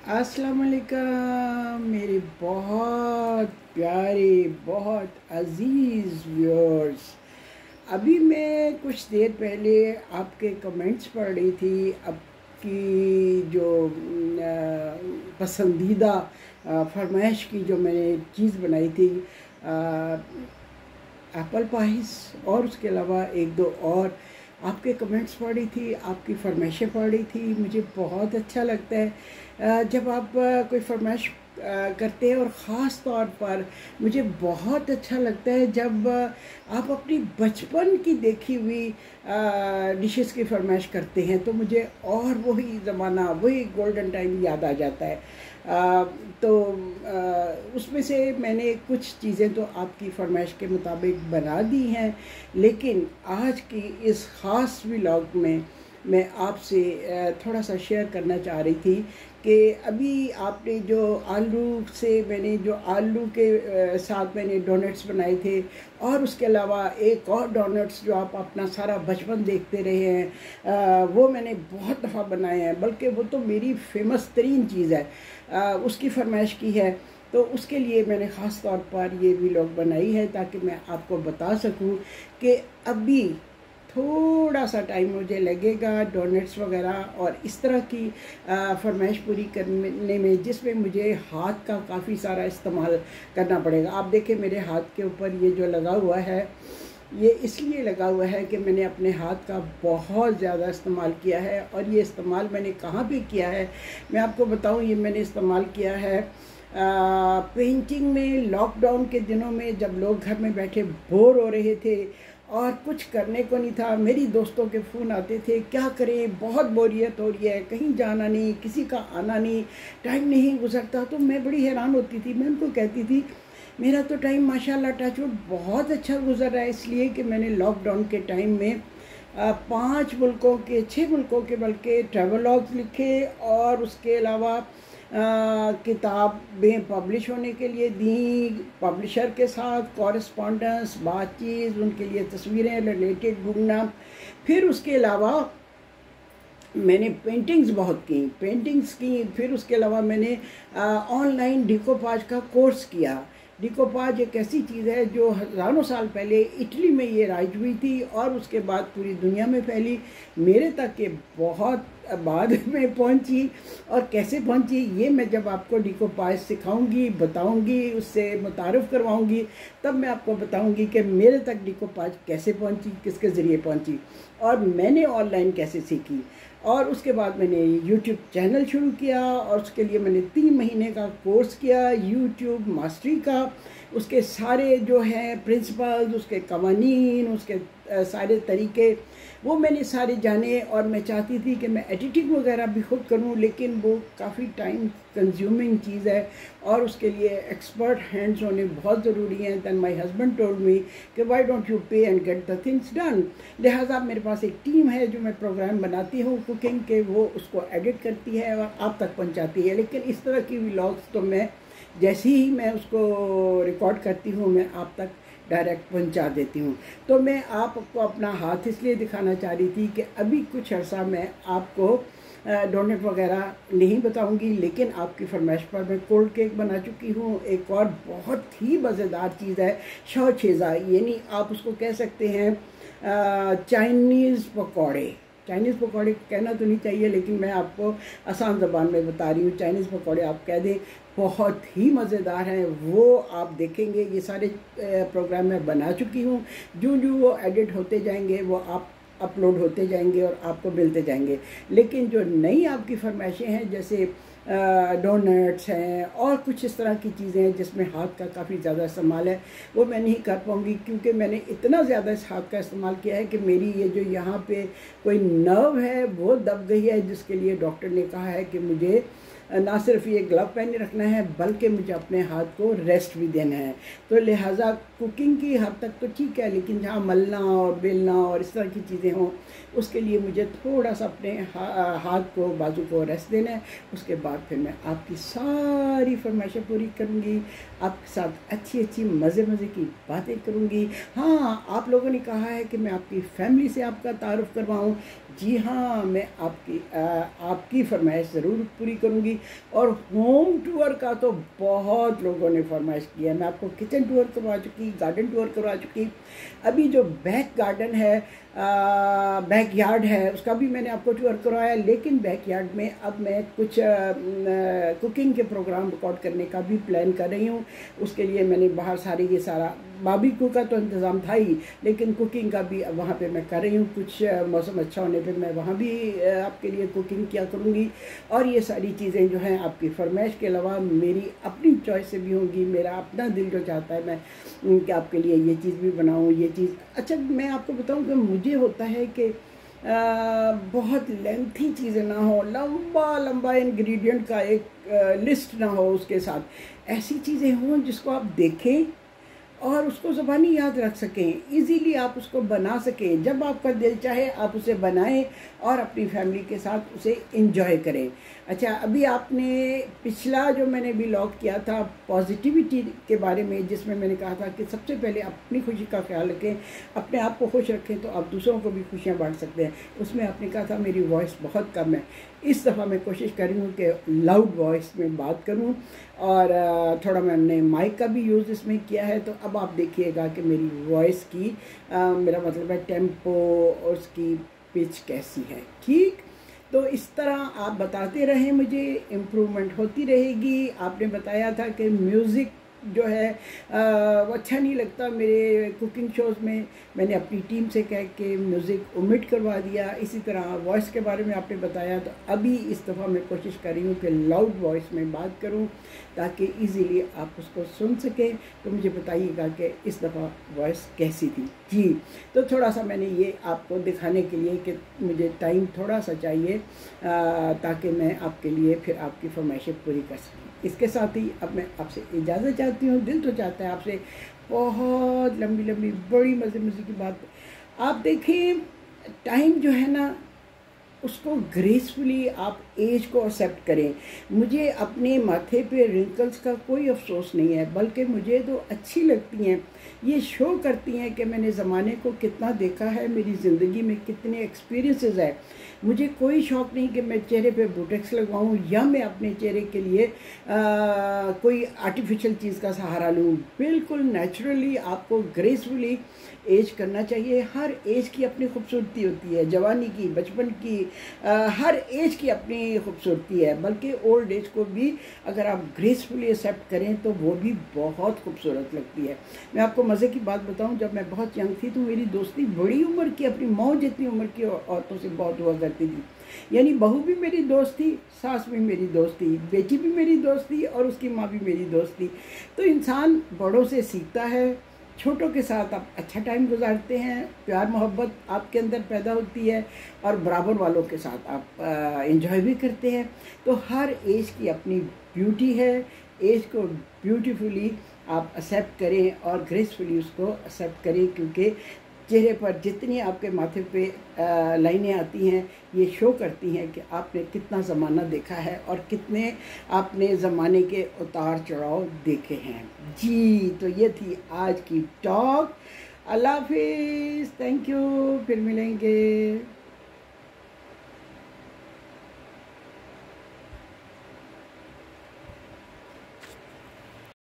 अस्सलाम वालेकुम मेरे बहुत प्यारे बहुत अज़ीज़ व्यूअर्स। अभी मैं कुछ देर पहले आपके कमेंट्स पढ़ रही थी। आपकी जो पसंदीदा फरमाइश की जो मैंने चीज़ बनाई थी एप्पल पाइस, और उसके अलावा एक दो और आपके कमेंट्स पढ़ रही थी, आपकी फरमाइशें पढ़ रही थी। मुझे बहुत अच्छा लगता है जब आप कोई फरमाइश करते हैं, और ख़ास तौर पर मुझे बहुत अच्छा लगता है जब आप अपनी बचपन की देखी हुई डिशेस की फरमाइश करते हैं, तो मुझे और वही ज़माना, वही गोल्डन टाइम याद आ जाता है। तो उसमें से मैंने कुछ चीज़ें तो आपकी फरमाइश के मुताबिक बना दी हैं, लेकिन आज की इस ख़ास व्लॉग में मैं आपसे थोड़ा सा शेयर करना चाह रही थी कि अभी आपने जो मैंने जो आलू के साथ मैंने डोनट्स बनाए थे, और उसके अलावा एक और डोनट्स जो आप अपना सारा बचपन देखते रहे हैं, वो मैंने बहुत दफ़ा बनाए हैं, बल्कि वो तो मेरी फेमस तरीन चीज़ है। उसकी फरमाइश की है, तो उसके लिए मैंने ख़ास तौर पर ये व्लॉग बनाई है ताकि मैं आपको बता सकूं कि अभी थोड़ा सा टाइम मुझे लगेगा डोनट्स वगैरह और इस तरह की फरमाइश पूरी करने में, जिसमें मुझे हाथ का काफ़ी सारा इस्तेमाल करना पड़ेगा। आप देखें मेरे हाथ के ऊपर ये जो लगा हुआ है, ये इसलिए लगा हुआ है कि मैंने अपने हाथ का बहुत ज़्यादा इस्तेमाल किया है। और ये इस्तेमाल मैंने कहाँ पे किया है मैं आपको बताऊँ। ये मैंने इस्तेमाल किया है पेंटिंग में। लॉकडाउन के दिनों में जब लोग घर में बैठे बोर हो रहे थे और कुछ करने को नहीं था, मेरी दोस्तों के फ़ोन आते थे, क्या करें, बहुत बोरियत हो रही है, कहीं जाना नहीं, किसी का आना नहीं, टाइम नहीं गुजरता। तो मैं बड़ी हैरान होती थी। मैं उनको कहती थी मेरा तो टाइम माशाल्लाह टचवुड बहुत अच्छा गुजर रहा है, इसलिए कि मैंने लॉकडाउन के टाइम में 5 मुल्कों के 6 मुल्कों के बल्कि ट्रैवलॉग्स लिखे, और उसके अलावा किताबें पब्लिश होने के लिए दी, पब्लिशर के साथ कॉरेस्पॉन्डेंस, बातचीत, उनके लिए तस्वीरें रिलेटेड ढूंढना। फिर उसके अलावा मैंने पेंटिंग्स बहुत की। फिर उसके अलावा मैंने ऑनलाइन डिकोपाज का कोर्स किया। डिकोपाज एक ऐसी चीज़ है जो हज़ारों साल पहले इटली में ये राइज हुई थी, और उसके बाद पूरी दुनिया में फैली। मेरे तक ये बहुत बाद में पहुंची, और कैसे पहुंची ये मैं जब आपको डिकोपाज सिखाऊंगी, बताऊंगी, उससे मुतारफ़ करवाऊंगी, तब मैं आपको बताऊंगी कि मेरे तक डिकोपाज कैसे पहुंची, किसके ज़रिए पहुंची, और मैंने ऑनलाइन कैसे सीखी। और उसके बाद मैंने यूट्यूब चैनल शुरू किया, और उसके लिए मैंने 3 महीने का कोर्स किया यूट्यूब मास्टरी का। उसके सारे जो हैं प्रिंसिपल्स, उसके कवानीन, उसके सारे तरीके वो मैंने सारे जाने। और मैं चाहती थी कि मैं एडिटिंग वगैरह भी खुद करूं, लेकिन वो काफ़ी टाइम कंज्यूमिंग चीज़ है, और उसके लिए एक्सपर्ट हैंड्स होने बहुत ज़रूरी हैं। Then my husband told me कि why don't you pay and get the things done. लिहाजा मेरे पास एक टीम है जो मैं प्रोग्राम बनाती हूँ कुकिंग के, वो उसको एडिट करती है और आप तक पहुँचाती है। लेकिन इस तरह की व्लॉग्स तो मैं जैसे ही मैं उसको रिकॉर्ड करती हूँ, मैं आप तक डायरेक्ट पहुंचा देती हूँ। तो मैं आपको अपना हाथ इसलिए दिखाना चाह रही थी कि अभी कुछ अर्सा मैं आपको डोनट वगैरह नहीं बताऊंगी, लेकिन आपकी फरमाइश पर मैं कोल्ड केक बना चुकी हूँ। एक और बहुत ही मज़ेदार चीज़ है शौचेज़ा, यानी आप उसको कह सकते हैं चाइनीज़ पकौड़े। चाइनीज़ पकौड़े कहना तो नहीं चाहिए, लेकिन मैं आपको आसान ज़बान में बता रही हूँ, चाइनीज़ पकौड़े आप कह दें। बहुत ही मज़ेदार हैं वो, आप देखेंगे। ये सारे प्रोग्राम मैं बना चुकी हूँ, जो वो एडिट होते जाएंगे वो आप अपलोड होते जाएंगे और आपको मिलते जाएंगे। लेकिन जो नई आपकी फरमाइशें हैं, जैसे डोनट्स हैं और कुछ इस तरह की चीज़ें हैं जिसमें हाथ का काफ़ी ज़्यादा इस्तेमाल है, वो मैं नहीं कर पाऊँगी, क्योंकि मैंने इतना ज़्यादा इस हाथ का इस्तेमाल किया है कि मेरी ये जो यहाँ पे कोई नर्व है वो दब गई है, जिसके लिए डॉक्टर ने कहा है कि मुझे ना सिर्फ ये ग्लव पहने रखना है, बल्कि मुझे अपने हाथ को रेस्ट भी देना है। तो लिहाजा कुकिंग की हद तक तो ठीक है, लेकिन जहाँ मलना और बेलना और इस तरह की चीज़ें हों, उसके लिए मुझे थोड़ा सा अपने हाथ को, बाजू को रेस्ट देना है। उसके बाद फिर मैं आपकी सारी फरमाइशें पूरी करूँगी, आपके साथ अच्छी अच्छी मज़े मज़े की बातें करूँगी। हाँ, आप लोगों ने कहा है कि मैं आपकी फैमिली से आपका तारुफ़ करवाऊँ। जी हाँ, मैं आपकी फरमाइश ज़रूर पूरी करूँगी। और होम टूर का तो बहुत लोगों ने फरमाइश किया है। मैं आपको किचन टूर करवा चुकी, गार्डन टूर करवा चुकी। अभी जो बैक गार्डन है, बैक यार्ड है, उसका भी मैंने आपको टूर करवाया। लेकिन बैक यार्ड में अब मैं कुछ कुकिंग के प्रोग्राम रिकॉर्ड करने का भी प्लान कर रही हूँ। उसके लिए मैंने बाहर सारी ये सारा बारबेक्यू का तो इंतज़ाम था ही, लेकिन कुकिंग का भी अब वहाँ पे मैं कर रही हूँ। कुछ मौसम अच्छा होने पे मैं वहाँ भी आपके लिए कुकिंग किया करूँगी। और ये सारी चीज़ें जो हैं आपकी फरमाइश के अलावा मेरी अपनी चॉइस से भी होंगी। मेरा अपना दिल जो चाहता है मैं कि आपके लिए ये चीज़ भी बनाऊँ, ये चीज़। अच्छा, मैं आपको बताऊँ कि मुझे होता है कि बहुत लेंथी चीज़ें ना हो, लंबा लंबा इंग्रेडिएंट का एक लिस्ट ना हो, उसके साथ ऐसी चीज़ें हों जिसको आप देखें और उसको ज़बानी याद रख सकें, इजीली आप उसको बना सकें। जब आपका दिल चाहे आप उसे बनाएं और अपनी फैमिली के साथ उसे एंजॉय करें। अच्छा, अभी आपने पिछला जो मैंने व्लॉग किया था पॉजिटिविटी के बारे में, जिसमें मैंने कहा था कि सबसे पहले अपनी खुशी का ख्याल रखें, अपने आप को खुश रखें तो आप दूसरों को भी खुशियाँ बांट सकते हैं। उसमें आपने कहा था मेरी वॉइस बहुत कम है। इस दफ़ा मैं कोशिश कर रही हूँ कि लाउड वॉइस में बात करूँ और थोड़ा मैंने माइक का भी यूज़ इसमें किया है। तो अब आप देखिएगा कि मेरी वॉइस की मेरा मतलब है टेम्पो और उसकी पिच कैसी है। ठीक, तो इस तरह आप बताते रहें, मुझे इम्प्रूवमेंट होती रहेगी। आपने बताया था कि म्यूज़िक जो है वो अच्छा नहीं लगता मेरे कुकिंग शोज़ में। मैंने अपनी टीम से कह के म्यूज़िक ओमिट करवा दिया। इसी तरह वॉइस के बारे में आपने बताया, तो अभी इस दफ़ा मैं कोशिश कर रही हूँ कि लाउड वॉइस में बात करूँ ताकि इजीली आप उसको सुन सकें। तो मुझे बताइएगा कि इस दफ़ा वॉइस कैसी थी। जी, तो थोड़ा सा मैंने ये आपको दिखाने के लिए कि मुझे टाइम थोड़ा सा चाहिए ताकि मैं आपके लिए फिर आपकी फरमाइशें पूरी कर सकूँ। इसके साथ ही अब मैं आपसे इजाज़त चाहती हूँ। दिल तो चाहता है आपसे बहुत लंबी लंबी बड़ी मज़े की बात। आप देखिए, टाइम जो है ना उसको ग्रेसफुली आप एज को एक्सेप्ट करें। मुझे अपने माथे पे रिंकल्स का कोई अफसोस नहीं है, बल्कि मुझे तो अच्छी लगती हैं। ये शो करती हैं कि मैंने ज़माने को कितना देखा है, मेरी ज़िंदगी में कितने एक्सपीरियंसेस है। मुझे कोई शौक़ नहीं कि मैं चेहरे पे बोटेक्स लगवाऊँ या मैं अपने चेहरे के लिए कोई आर्टिफिशियल चीज़ का सहारा लूँ। बिल्कुल नेचुरली आपको ग्रेसफुली एज करना चाहिए। हर एज की अपनी खूबसूरती होती है, जवानी की, बचपन की, हर एज की अपनी खूबसूरती है। बल्कि ओल्ड एज को भी अगर आप ग्रेसफुली एक्सेप्ट करें तो वो भी बहुत खूबसूरत लगती है। मैं आपको मज़े की बात बताऊं, जब मैं बहुत यंग थी तो मेरी दोस्ती बड़ी उम्र की, अपनी मौज जितनी उम्र की औरतों से बहुत हुआ करती थी। यानी बहू भी मेरी दोस्त थी, सास भी मेरी दोस्त थी, बेटी भी मेरी दोस्त थी और उसकी माँ भी मेरी दोस्त थी। तो इंसान बड़ों से सीखता है, छोटों के साथ आप अच्छा टाइम गुजारते हैं, प्यार मोहब्बत आपके अंदर पैदा होती है और बराबर वालों के साथ आप एंजॉय भी करते हैं। तो हर एज की अपनी ब्यूटी है। एज को ब्यूटीफुली आप एक्सेप्ट करें और ग्रेसफुली उसको एक्सेप्ट करें, क्योंकि चेहरे पर जितनी आपके माथे पे लाइनें आती हैं ये शो करती हैं कि आपने कितना ज़माना देखा है और कितने आपने ज़माने के उतार चढ़ाव देखे हैं। जी, तो ये थी आज की टॉक। अल्लाह हाफिज़, थैंक यू, फिर मिलेंगे।